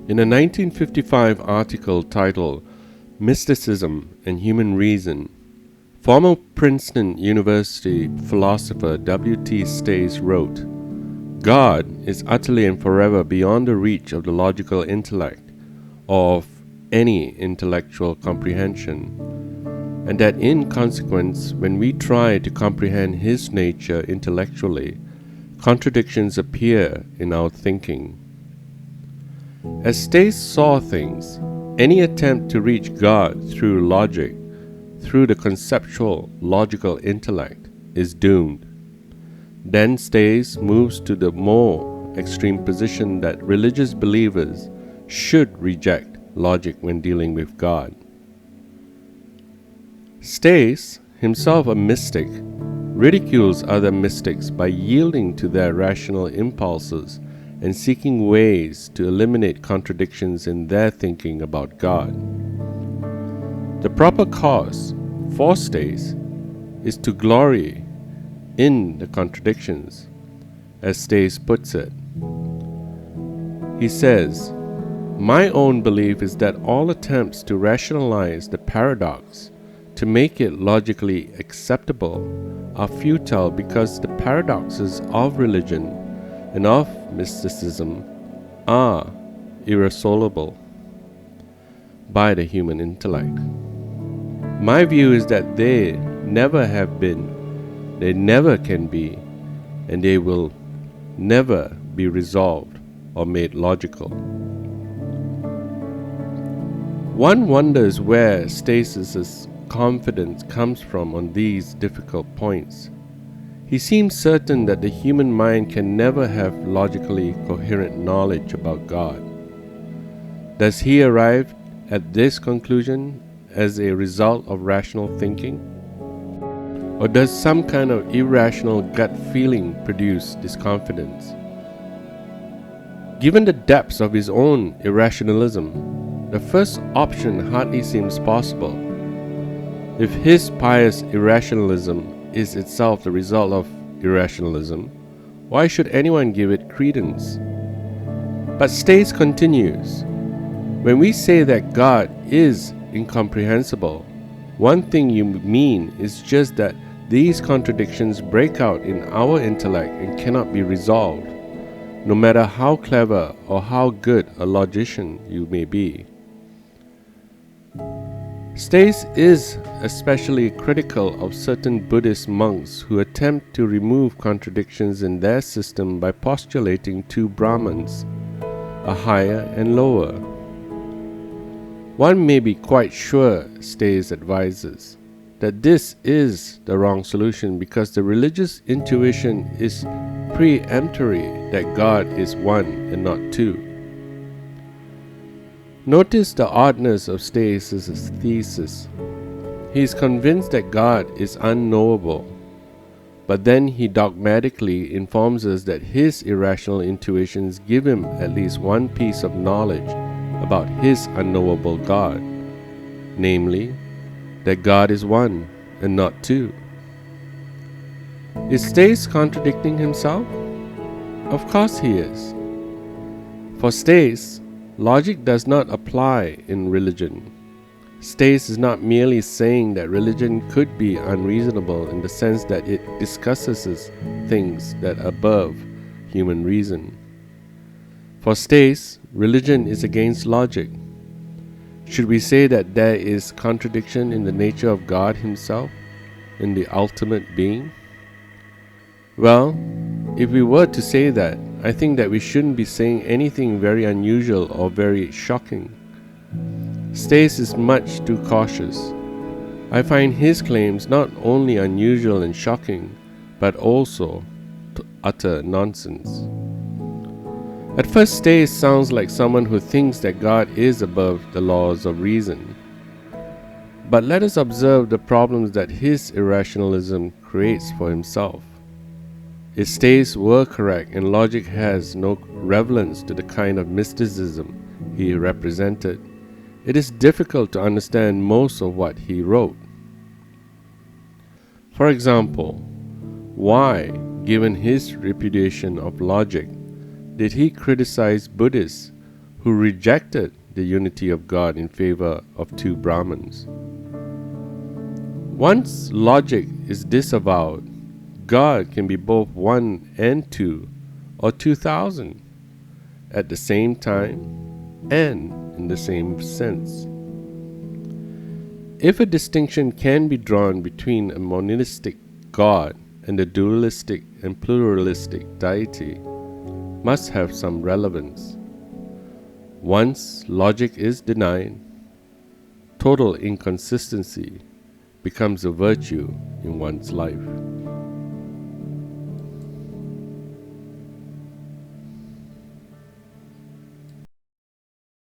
In a 1955 article titled Mysticism and Human Reason, former Princeton University philosopher W.T. Stace wrote, "God is utterly and forever beyond the reach of the logical intellect or of any intellectual comprehension, and that in consequence, when we try to comprehend His nature intellectually, contradictions appear in our thinking." As Stace saw things, any attempt to reach God through logic, through the conceptual, logical intellect, is doomed. Then Stace moves to the more extreme position that religious believers should reject logic when dealing with God. Stace, himself a mystic, ridicules other mystics by yielding to their rational impulses and seeking ways to eliminate contradictions in their thinking about God. The proper cause for Stace is to glory in the contradictions, as Stace puts it. He says, "My own belief is that all attempts to rationalize the paradox, to make it logically acceptable, are futile because the paradoxes of religion and of mysticism are irresolvable by the human intellect. My view is that they never have been, they never can be, and they will never be resolved or made logical." One wonders where Stace's confidence comes from on these difficult points. He seems certain that the human mind can never have logically coherent knowledge about God. Does he arrive at this conclusion as a result of rational thinking? Or does some kind of irrational gut feeling produce this confidence? Given the depths of his own irrationalism, the first option hardly seems possible. If his pious irrationalism is itself the result of irrationalism, why should anyone give it credence? But Stace continues, "When we say that God is incomprehensible, one thing you mean is just that these contradictions break out in our intellect and cannot be resolved, no matter how clever or how good a logician you may be." Stace is especially critical of certain Buddhist monks who attempt to remove contradictions in their system by postulating two Brahmans, a higher and lower. One may be quite sure, Stace advises, that this is the wrong solution because the religious intuition is peremptory that God is one and not two. Notice the oddness of Stace's thesis. He is convinced that God is unknowable, but then he dogmatically informs us that his irrational intuitions give him at least one piece of knowledge about his unknowable God, namely, that God is one and not two. Is Stace contradicting himself? Of course he is. For Stace, logic does not apply in religion. Stace is not merely saying that religion could be unreasonable in the sense that it discusses things that are above human reason. For Stace, religion is against logic. Should we say that there is contradiction in the nature of God himself, in the ultimate being? Well, if we were to say that, I think that we shouldn't be saying anything very unusual or very shocking. Stace is much too cautious. I find his claims not only unusual and shocking, but also utter nonsense. At first, Stace sounds like someone who thinks that God is above the laws of reason. But let us observe the problems that his irrationalism creates for himself. If Stace were correct and logic has no relevance to the kind of mysticism he represented, it is difficult to understand most of what he wrote. For example, why, given his repudiation of logic, did he criticize Buddhists who rejected the unity of God in favor of two Brahmans. Once logic is disavowed, God can be both one and two, or 2,000, at the same time and in the same sense. If a distinction can be drawn between a monistic God and the dualistic and pluralistic deity, must have some relevance. Once logic is denied, total inconsistency becomes a virtue in one's life.